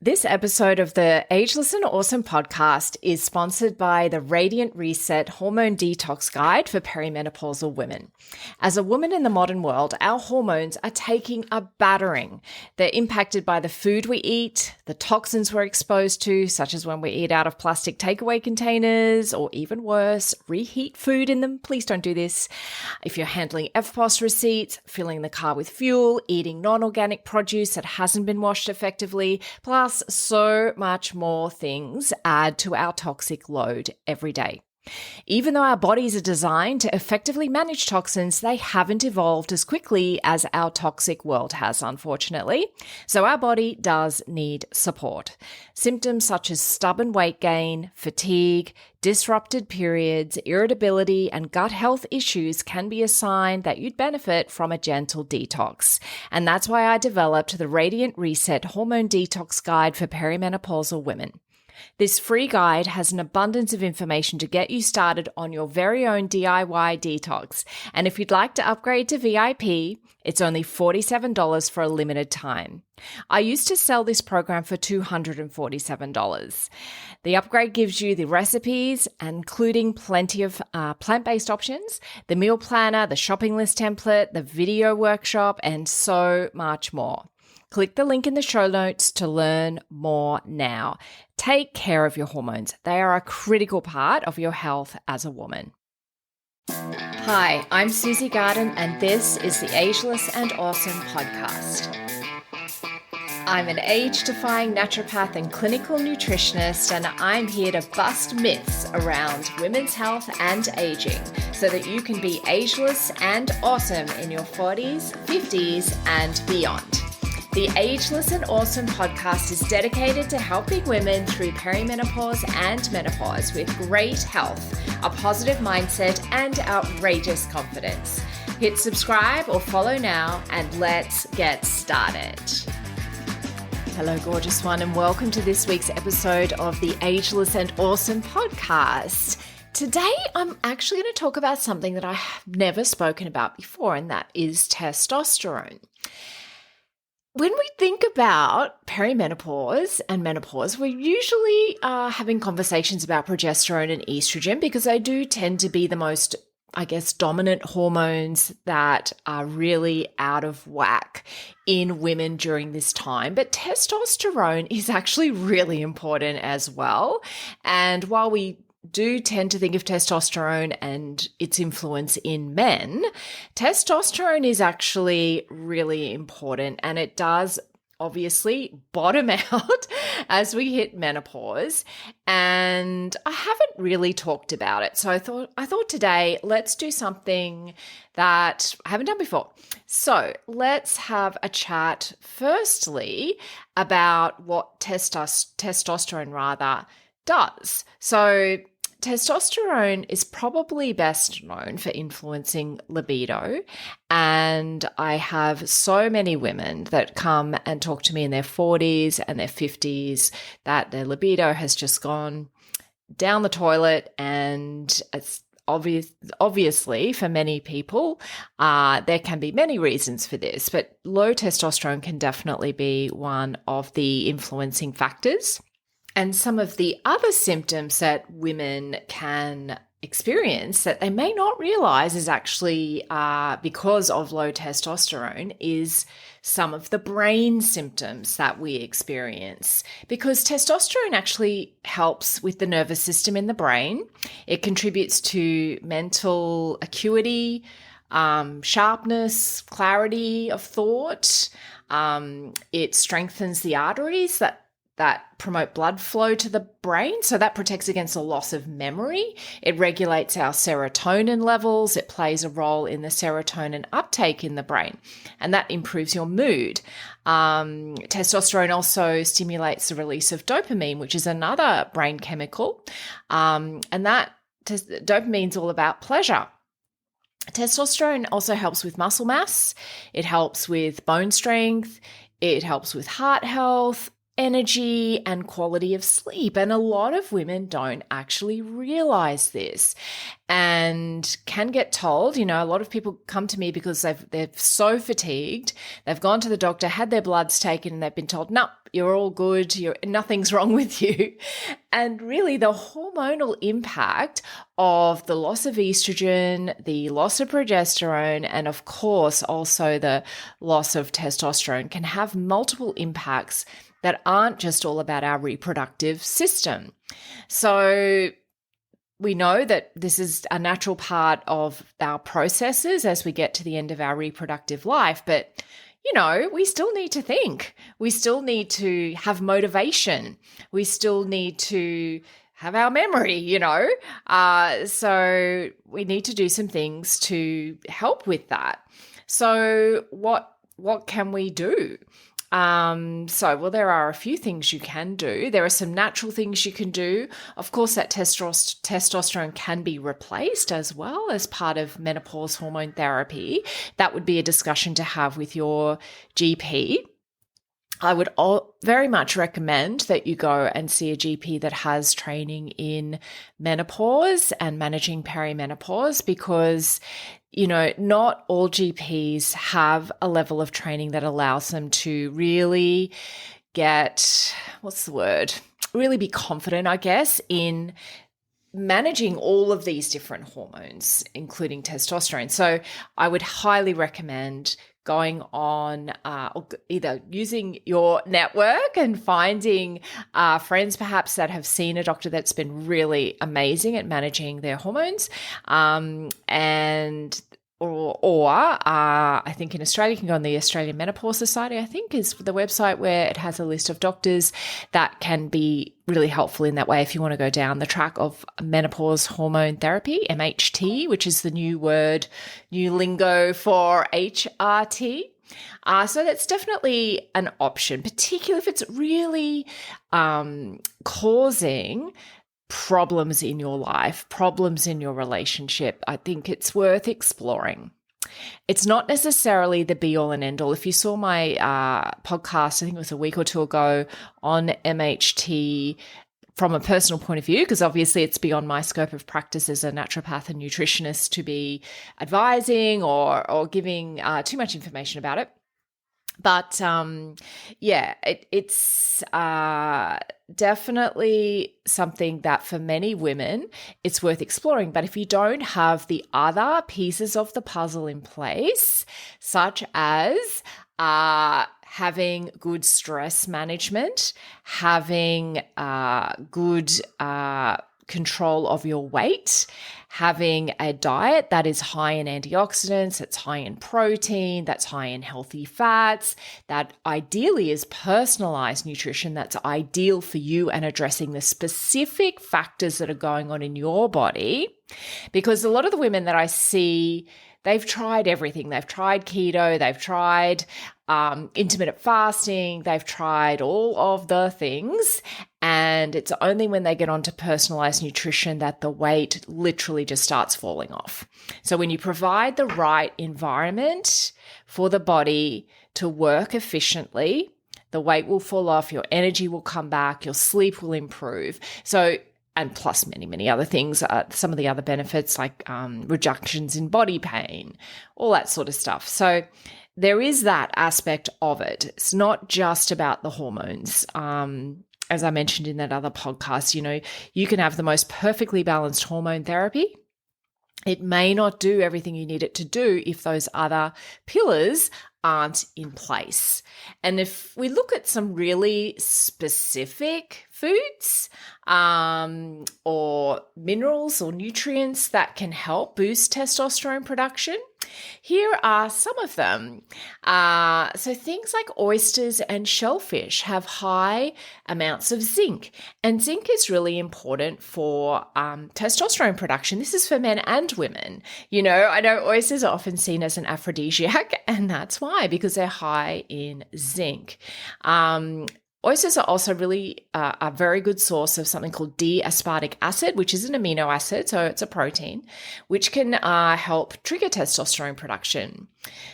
This episode of the Ageless and Awesome podcast is sponsored by the Radiant Reset Hormone Detox Guide for perimenopausal women. As a woman in the modern world, our hormones are taking a battering. They're impacted by the food we eat, the toxins we're exposed to, such as when we eat out of plastic takeaway containers, or even worse, reheat food in them. Please don't do this. If you're handling FPOS receipts, filling the car with fuel, eating non-organic produce that hasn't been washed effectively, plus so much more things add to our toxic load every day. Even though our bodies are designed to effectively manage toxins, they haven't evolved as quickly as our toxic world has, unfortunately. So our body does need support. Symptoms such as stubborn weight gain, fatigue, disrupted periods, irritability, and gut health issues can be a sign that you'd benefit from a gentle detox. And that's why I developed the Radiant Reset Hormone Detox Guide for perimenopausal women. This free guide has an abundance of information to get you started on your very own DIY detox. And if you'd like to upgrade to VIP, it's only $47 for a limited time. I used to sell this program for $247. The upgrade gives you the recipes, including plenty of plant-based options, the meal planner, the shopping list template, the video workshop, and so much more. Click the link in the show notes to learn more now. Take care of your hormones. They are a critical part of your health as a woman. Hi, I'm Susie Garden, and this is the Ageless and Awesome podcast. I'm an age-defying naturopath and clinical nutritionist, and I'm here to bust myths around women's health and aging so that you can be ageless and awesome in your 40s, 50s, and beyond. The Ageless and Awesome podcast is dedicated to helping women through perimenopause and menopause with great health, a positive mindset, and outrageous confidence. Hit subscribe or follow now, and let's get started. Hello, gorgeous one, and welcome to this week's episode of the Ageless and Awesome podcast. Today, I'm actually going to talk about something that I have never spoken about before, and that is testosterone. When we think about perimenopause and menopause, we're usually having conversations about progesterone and estrogen because they do tend to be the most, dominant hormones that are really out of whack in women during this time. But testosterone is actually really important as well. And while we do tend to think of testosterone and its influence in men, testosterone is actually really important, and it does obviously bottom out as we hit menopause. And I haven't really talked about it. So I thought today, let's do something that I haven't done before. So let's have a chat firstly about what testosterone does. So testosterone is probably best known for influencing libido, and I have so many women that come and talk to me in their 40s and their 50s that their libido has just gone down the toilet, and it's obviously for many people, there can be many reasons for this, but low testosterone can definitely be one of the influencing factors. And some of the other symptoms that women can experience that they may not realize is actually because of low testosterone is some of the brain symptoms that we experience. Because testosterone actually helps with the nervous system in the brain. It contributes to mental acuity, sharpness, clarity of thought. It strengthens the arteries that promote blood flow to the brain. So that protects against the loss of memory. It regulates our serotonin levels. It plays a role in the serotonin uptake in the brain, and that improves your mood. Testosterone also stimulates the release of dopamine, which is another brain chemical. And that dopamine is all about pleasure. Testosterone also helps with muscle mass. It helps with bone strength. It helps with heart health, energy and quality of sleep. And a lot of women don't actually realize this and can get told, a lot of people come to me because they're so fatigued. They've gone to the doctor, had their bloods taken, and they've been told, no, you're all good. Nothing's wrong with you. And really the hormonal impact of the loss of estrogen, the loss of progesterone, and of course also the loss of testosterone can have multiple impacts that aren't just all about our reproductive system. So we know that this is a natural part of our processes as we get to the end of our reproductive life, but we still need to think. We still need to have motivation. We still need to have our memory, So we need to do some things to help with that. So what can we do? There are a few things you can do. There are some natural things you can do. Of course, that testosterone can be replaced as well as part of menopause hormone therapy. That would be a discussion to have with your GP. I would very much recommend that you go and see a GP that has training in menopause and managing perimenopause because not all GPs have a level of training that allows them to really really be confident, I guess, in managing all of these different hormones, including testosterone. So I would highly recommend going on either using your network and finding friends perhaps that have seen a doctor that's been really amazing at managing their hormones, or I think in Australia, you can go on the Australian Menopause Society, I think is the website where it has a list of doctors that can be really helpful in that way if you want to go down the track of menopause hormone therapy, MHT, which is the new lingo for HRT. So that's definitely an option, particularly if it's really causing problems in your life, problems in your relationship. I think it's worth exploring. It's not necessarily the be-all and end-all. If you saw my podcast, I think it was a week or two ago, on MHT from a personal point of view, because obviously it's beyond my scope of practice as a naturopath and nutritionist to be advising or giving too much information about it. But it's definitely something that for many women, it's worth exploring. But if you don't have the other pieces of the puzzle in place, such as having good stress management, having good control of your weight, having a diet that is high in antioxidants, that's high in protein, that's high in healthy fats, that ideally is personalized nutrition that's ideal for you and addressing the specific factors that are going on in your body. Because a lot of the women that I see, they've tried everything. They've tried keto, they've tried intermittent fasting, they've tried all of the things, and it's only when they get onto personalized nutrition that the weight literally just starts falling off. So when you provide the right environment for the body to work efficiently, the weight will fall off, your energy will come back, your sleep will improve. So, and plus many, many other things, some of the other benefits like reductions in body pain, all that sort of stuff. So there is that aspect of it. It's not just about the hormones. As I mentioned in that other podcast, you can have the most perfectly balanced hormone therapy. It may not do everything you need it to do if those other pillars aren't in place. And if we look at some really specific foods or minerals or nutrients that can help boost testosterone production, here are some of them. So things like oysters and shellfish have high amounts of zinc, and zinc is really important for testosterone production. This is for men and women. I know oysters are often seen as an aphrodisiac, and that's why, because they're high in zinc. Oysters are also really a very good source of something called D-aspartic acid, which is an amino acid, so it's a protein, which can help trigger testosterone production.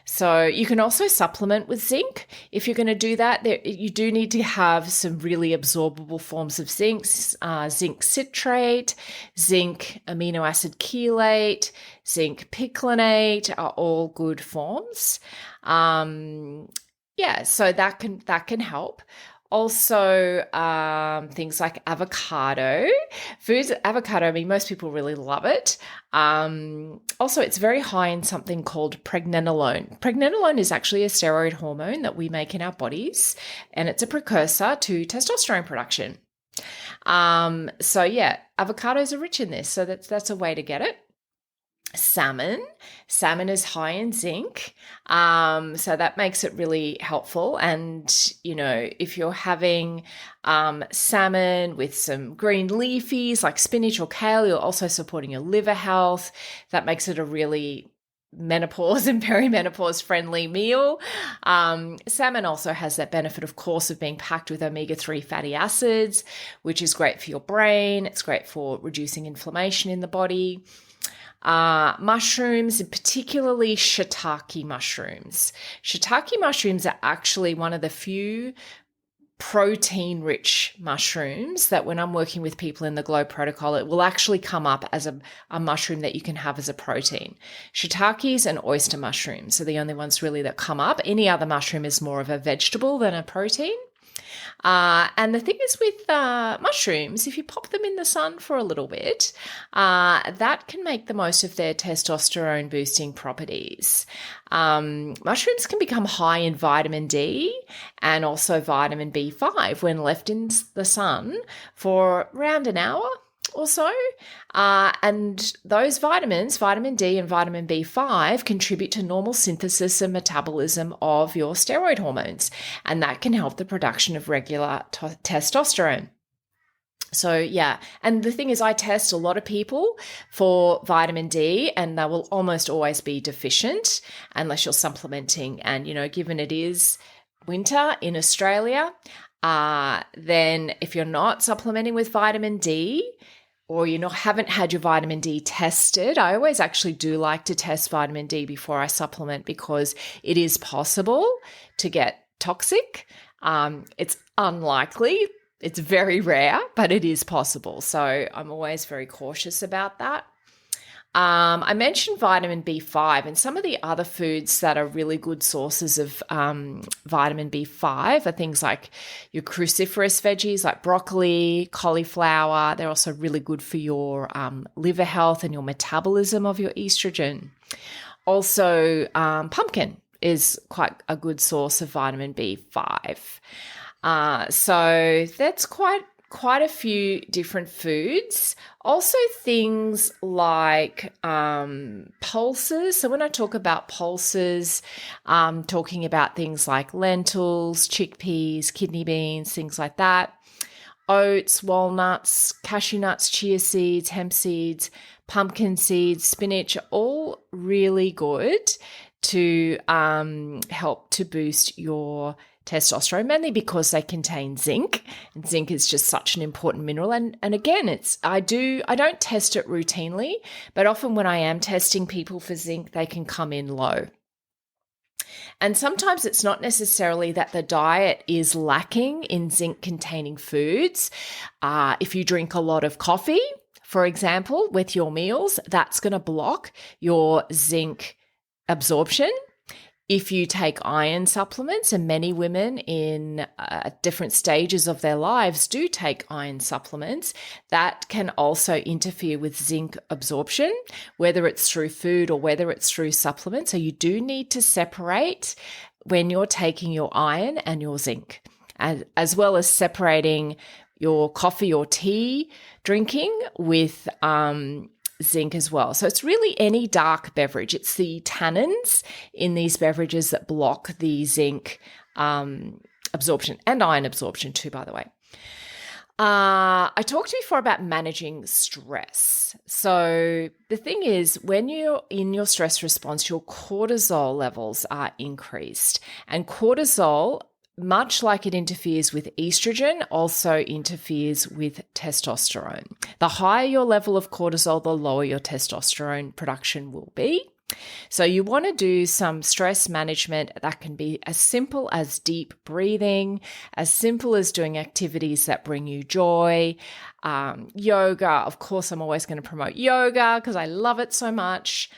So you can also supplement with zinc. If you're going to do that, you do need to have some really absorbable forms of zinc, zinc citrate, zinc amino acid chelate, zinc picolinate are all good forms. So that can help. Also, things like avocado. Avocado, I mean, most people really love it. Also, it's very high in something called pregnenolone. Pregnenolone is actually a steroid hormone that we make in our bodies, and it's a precursor to testosterone production. Avocados are rich in this, so that's a way to get it. Salmon is high in zinc, so that makes it really helpful. And if you're having salmon with some green leafies like spinach or kale, you're also supporting your liver health. That makes it a really menopause and perimenopause friendly meal. Salmon also has that benefit, of course, of being packed with omega-3 fatty acids, which is great for your brain. It's great for reducing inflammation in the body. Mushrooms, and particularly shiitake mushrooms. Shiitake mushrooms are actually one of the few protein-rich mushrooms that when I'm working with people in the Glow protocol, it will actually come up as a mushroom that you can have as a protein. Shiitakes and oyster mushrooms are the only ones really that come up. Any other mushroom is more of a vegetable than a protein. And the thing is with mushrooms, if you pop them in the sun for a little bit, that can make the most of their testosterone boosting properties. Mushrooms can become high in vitamin D and also vitamin B5 when left in the sun for around an hour or so. And those vitamins, vitamin D and vitamin B5, contribute to normal synthesis and metabolism of your steroid hormones, and that can help the production of regular testosterone. So yeah, and the thing is, I test a lot of people for vitamin D, and they will almost always be deficient unless you're supplementing. And, given it is winter in Australia, then if you're not supplementing with vitamin D, or haven't had your vitamin D tested, I always actually do like to test vitamin D before I supplement, because it is possible to get toxic. It's unlikely. It's very rare, but it is possible. So I'm always very cautious about that. I mentioned vitamin B5, and some of the other foods that are really good sources of vitamin B5 are things like your cruciferous veggies like broccoli, cauliflower. They're also really good for your liver health and your metabolism of your estrogen. Also, pumpkin is quite a good source of vitamin B5. So that's quite a few different foods. Also things like pulses. So when I talk about pulses, I'm talking about things like lentils, chickpeas, kidney beans, things like that. Oats, walnuts, cashew nuts, chia seeds, hemp seeds, pumpkin seeds, spinach, are all really good to help to boost your testosterone, mainly because they contain zinc, and zinc is just such an important mineral. And again, I don't test it routinely, but often when I am testing people for zinc, they can come in low. And sometimes it's not necessarily that the diet is lacking in zinc containing foods. If you drink a lot of coffee, for example, with your meals, that's going to block your zinc absorption. If you take iron supplements, and many women in different stages of their lives do take iron supplements, that can also interfere with zinc absorption, whether it's through food or whether it's through supplements. So you do need to separate when you're taking your iron and your zinc, as well as separating your coffee or tea drinking with zinc as well. So it's really any dark beverage. It's the tannins in these beverages that block the zinc absorption, and iron absorption too, by the way. I talked before about managing stress. So the thing is, when you're in your stress response, your cortisol levels are increased, and cortisol much like it interferes with estrogen, also interferes with testosterone. The higher your level of cortisol, the lower your testosterone production will be. So you want to do some stress management that can be as simple as deep breathing, as simple as doing activities that bring you joy. Yoga, of course, I'm always going to promote yoga because I love it so much.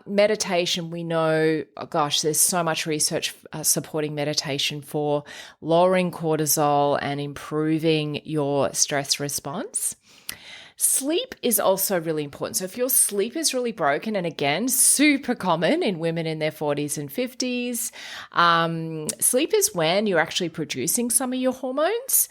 Meditation, we know, oh gosh, there's so much research supporting meditation for lowering cortisol and improving your stress response. Sleep is also really important. So if your sleep is really broken, and again, super common in women in their 40s and 50s, sleep is when you're actually producing some of your hormones,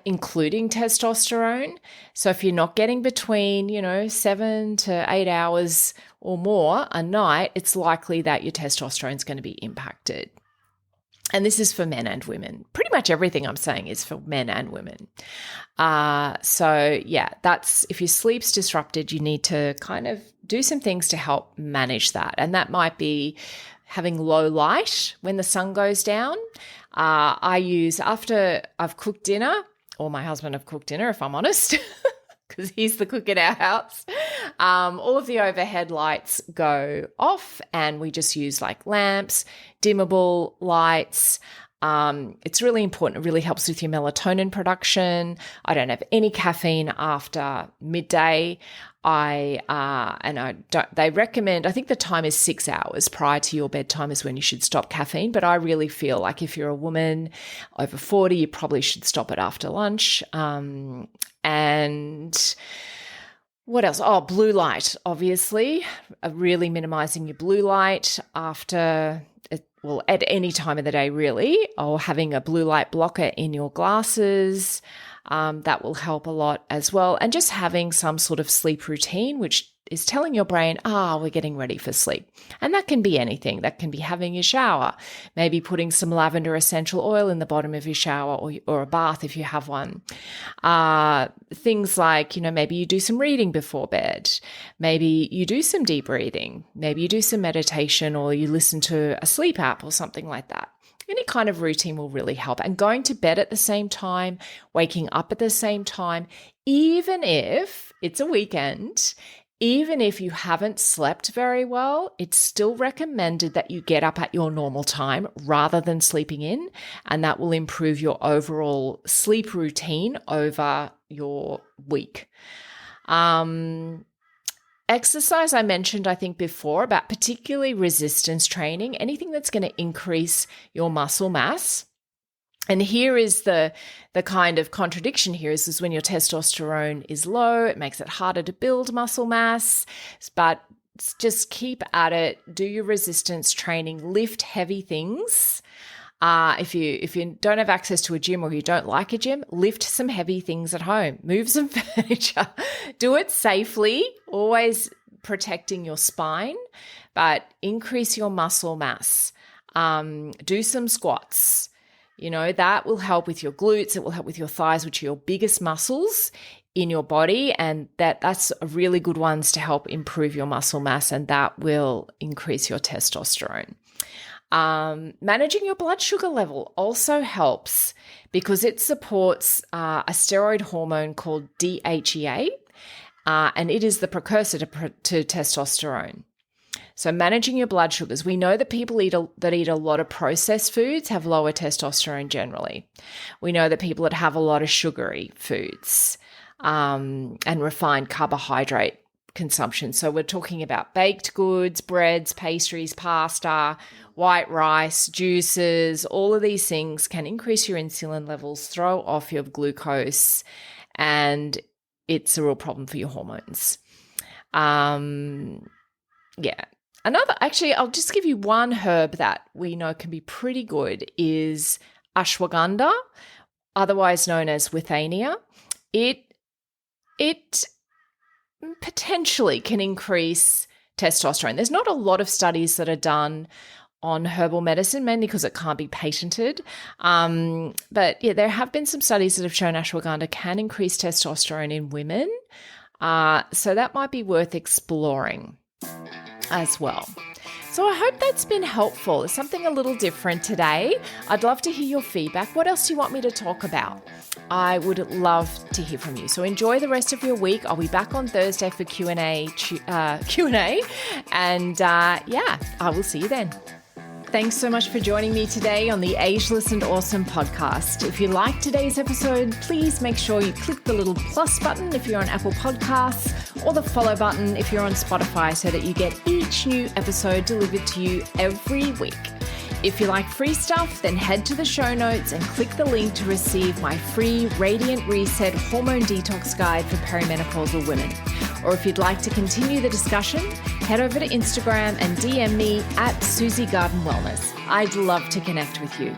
including testosterone. So if you're not getting between, 7 to 8 hours or more a night, it's likely that your testosterone is going to be impacted. And this is for men and women. Pretty much everything I'm saying is for men and women. That's if your sleep's disrupted, you need to kind of do some things to help manage that. And that might be having low light when the sun goes down. I use after I've cooked dinner, or my husband have cooked dinner, if I'm honest, because he's the cook in our house. All of the overhead lights go off and we just use like lamps, dimmable lights. It's really important. It really helps with your melatonin production. I don't have any caffeine after midday. They recommend, I think the time is 6 hours prior to your bedtime is when you should stop caffeine. But I really feel like if you're a woman over 40, you probably should stop it after lunch. And what else? Oh, blue light, obviously, really minimizing your blue light at any time of the day, really, or having a blue light blocker in your glasses. That will help a lot as well. And just having some sort of sleep routine, which is telling your brain, we're getting ready for sleep. And that can be anything. That can be having your shower, maybe putting some lavender essential oil in the bottom of your shower or a bath if you have one. Things like, maybe you do some reading before bed. Maybe you do some deep breathing. Maybe you do some meditation or you listen to a sleep app or something like that. Any kind of routine will really help. And going to bed at the same time, waking up at the same time, even if it's a weekend, even if you haven't slept very well, it's still recommended that you get up at your normal time rather than sleeping in, and that will improve your overall sleep routine over your week. Exercise, I mentioned, I think before, about particularly resistance training, anything that's going to increase your muscle mass. And here is the kind of contradiction here is when your testosterone is low, it makes it harder to build muscle mass, but just keep at it, do your resistance training, lift heavy things. If you don't have access to a gym or you don't like a gym, lift some heavy things at home, move some furniture, do it safely, always protecting your spine, but increase your muscle mass. Do some squats. That will help with your glutes. It will help with your thighs, which are your biggest muscles in your body. And that's a really good ones to help improve your muscle mass, and that will increase your testosterone. Managing your blood sugar level also helps because it supports a steroid hormone called DHEA, and it is the precursor to testosterone. So managing your blood sugars, we know that people that eat a lot of processed foods have lower testosterone generally. We know that people that have a lot of sugary foods and refined carbohydrate consumption. So we're talking about baked goods, breads, pastries, pasta, white rice, juices, all of these things can increase your insulin levels, throw off your glucose, and it's a real problem for your hormones. I'll just give you one herb that we know can be pretty good is ashwagandha, otherwise known as withania. It potentially can increase testosterone. There's not a lot of studies that are done on herbal medicine, mainly because it can't be patented. There have been some studies that have shown ashwagandha can increase testosterone in women. So that might be worth exploring as well. So I hope that's been helpful. It's something a little different today. I'd love to hear your feedback. What else do you want me to talk about? I would love to hear from you. So enjoy the rest of your week. I'll be back on Thursday for Q&A, and I will see you then. Thanks so much for joining me today on the Ageless and Awesome podcast. If you liked today's episode, please make sure you click the little plus button if you're on Apple Podcasts, or the follow button if you're on Spotify, so that you get each new episode delivered to you every week. If you like free stuff, then head to the show notes and click the link to receive my free Radiant Reset Hormone Detox Guide for perimenopausal women. Or if you'd like to continue the discussion, head over to Instagram and DM me at Susie Garden Wellness. I'd love to connect with you.